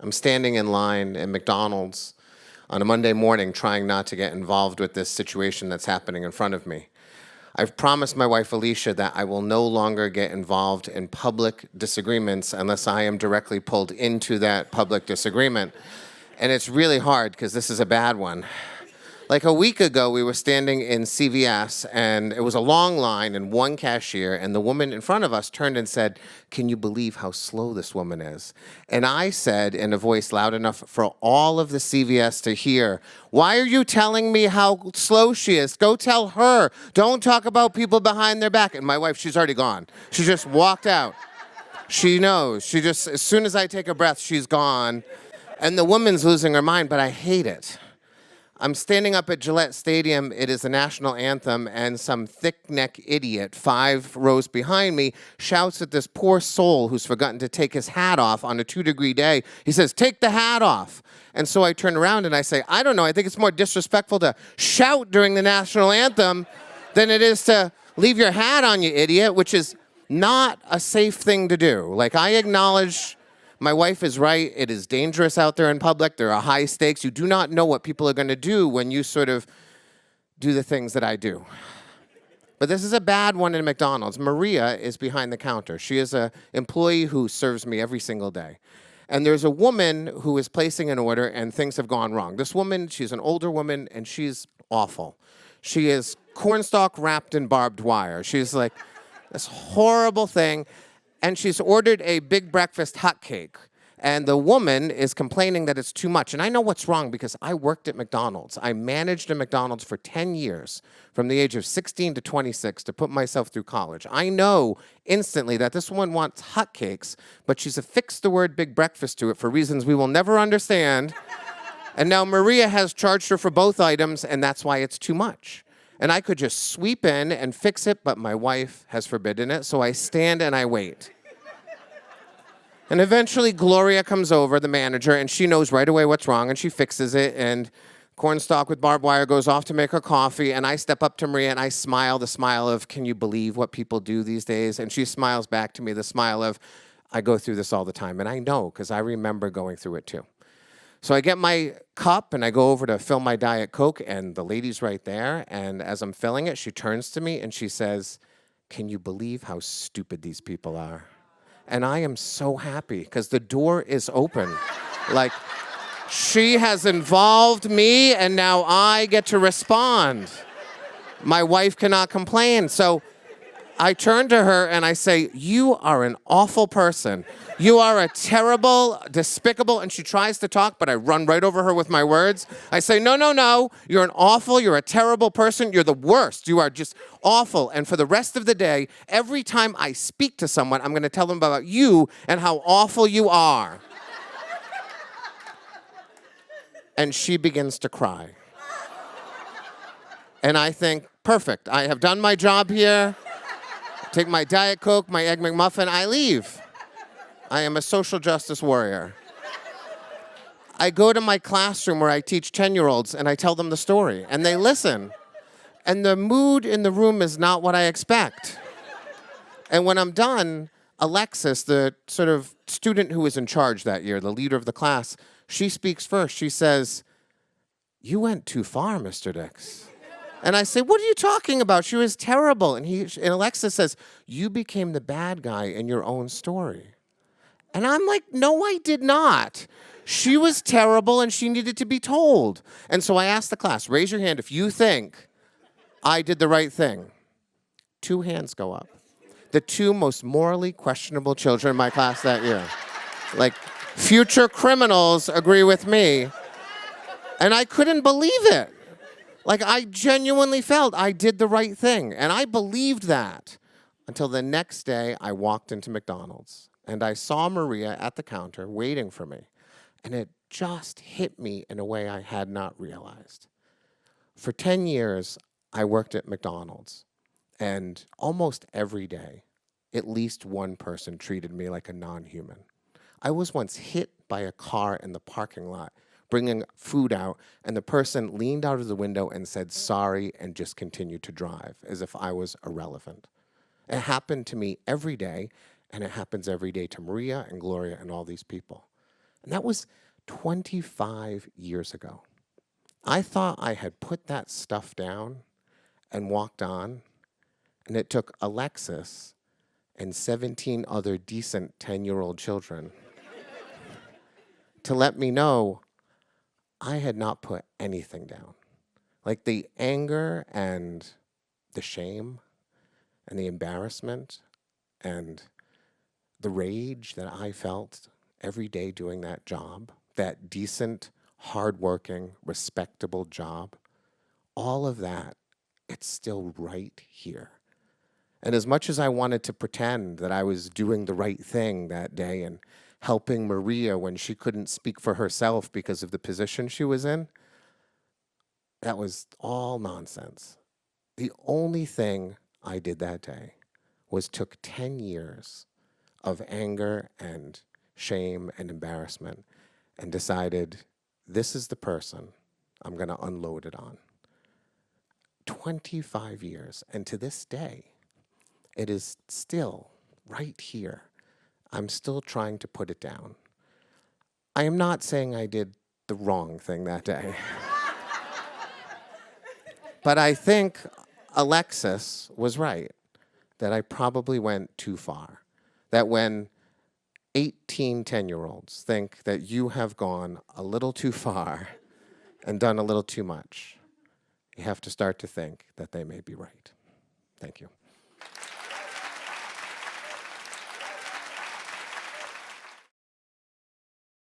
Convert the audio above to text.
I'm standing in line at McDonald's on a Monday morning trying not to get involved with this situation that's happening in front of me. I've promised my wife Alicia that I will no longer get involved in public disagreements unless I am directly pulled into that public disagreement. And it's really hard because this is a bad one. Like a week ago, we were standing in CVS, and it was a long line and one cashier, and the woman in front of us turned and said, "Can you believe how slow this woman is?" And I said in a voice loud enough for all of the CVS to hear, "Why are you telling me how slow she is? Go tell her. Don't talk about people behind their back." And my wife, she's already gone. She just walked out. She knows. She just, as soon as I take a breath, she's gone. And the woman's losing her mind, but I hate it. I'm standing up at Gillette Stadium. It is the national anthem, and some thick-neck idiot 5 rows behind me shouts at this poor soul who's forgotten to take his hat off on a 2-degree day. He says, "Take the hat off." And so I turn around and I say, "I don't know, I think it's more disrespectful to shout during the national anthem than it is to leave your hat on, you idiot," which is not a safe thing to do. Like, I acknowledge my wife is right. It is dangerous out there in public. There are high stakes. You do not know what people are going to do when you sort of do the things that I do. But this is a bad one in McDonald's. Maria is behind the counter. She is an employee who serves me every single day. And there's a woman who is placing an order, and things have gone wrong. This woman, she's an older woman, and she's awful. She is cornstalk wrapped in barbed wire. She's like this horrible thing. And she's ordered a big breakfast hot cake. And the woman is complaining that it's too much. And I know what's wrong because I worked at McDonald's. I managed a McDonald's for 10 years, from the age of 16 to 26, to put myself through college. I know instantly that this woman wants hotcakes, but she's affixed the word big breakfast to it for reasons we will never understand. And now Maria has charged her for both items, and that's why it's too much. And I could just sweep in and fix it, but my wife has forbidden it, so I stand and I wait. And eventually Gloria comes over, the manager, and she knows right away what's wrong, and she fixes it, and Cornstalk with barbed wire goes off to make her coffee, and I step up to Maria and I smile, the smile of, "Can you believe what people do these days?" And she smiles back to me, the smile of, "I go through this all the time." And I know, because I remember going through it too. So I get my cup and I go over to fill my Diet Coke, and the lady's right there. And as I'm filling it, she turns to me and she says, "Can you believe how stupid these people are?" And I am so happy because the door is open. Like, she has involved me and now I get to respond. My wife cannot complain. So I turn to her and I say, "You are an awful person. You are a terrible, despicable," and she tries to talk, but I run right over her with my words. I say, "No, no, no. You're an awful, you're a terrible person. You're the worst. You are just awful." And for the rest of the day, every time I speak to someone, I'm going to tell them about you and how awful you are. And she begins to cry. And I think, perfect. I have done my job here. Take my Diet Coke, my Egg McMuffin, I leave. I am a social justice warrior. I go to my classroom where I teach 10-year-olds and I tell them the story and they listen. And the mood in the room is not what I expect. And when I'm done, Alexis, the sort of student who was in charge that year, the leader of the class, she speaks first. She says, "You went too far, Mr. Dix." And I say, "What are you talking about? She was terrible." And Alexis says, "You became the bad guy in your own story." And I'm like, "No, I did not. She was terrible and she needed to be told." And so I asked the class, "Raise your hand if you think I did the right thing." 2 hands go up. The 2 most morally questionable children in my class that year. Like, future criminals agree with me. And I couldn't believe it. Like, I genuinely felt I did the right thing. And I believed that until the next day I walked into McDonald's. And I saw Maria at the counter waiting for me. And it just hit me in a way I had not realized. For 10 years, I worked at McDonald's. And almost every day, at least one person treated me like a non-human. I was once hit by a car in the parking lot, bringing food out, and the person leaned out of the window and said sorry and just continued to drive as if I was irrelevant. It happened to me every day, and it happens every day to Maria and Gloria and all these people. And that was 25 years ago. I thought I had put that stuff down and walked on, and it took Alexis and 17 other decent 10-year-old children to let me know I had not put anything down. Like the anger and the shame and the embarrassment and the rage that I felt every day doing that job, that decent, hardworking, respectable job, all of that, it's still right here. And as much as I wanted to pretend that I was doing the right thing that day and helping Maria when she couldn't speak for herself because of the position she was in, that was all nonsense. The only thing I did that day was took 10 years of anger and shame and embarrassment and decided this is the person I'm going to unload it on. 25 years, and to this day, it is still right here. I'm still trying to put it down. I am not saying I did the wrong thing that day. But I think Alexis was right, that I probably went too far. That when 18 10-year-olds think that you have gone a little too far and done a little too much, you have to start to think that they may be right. Thank you.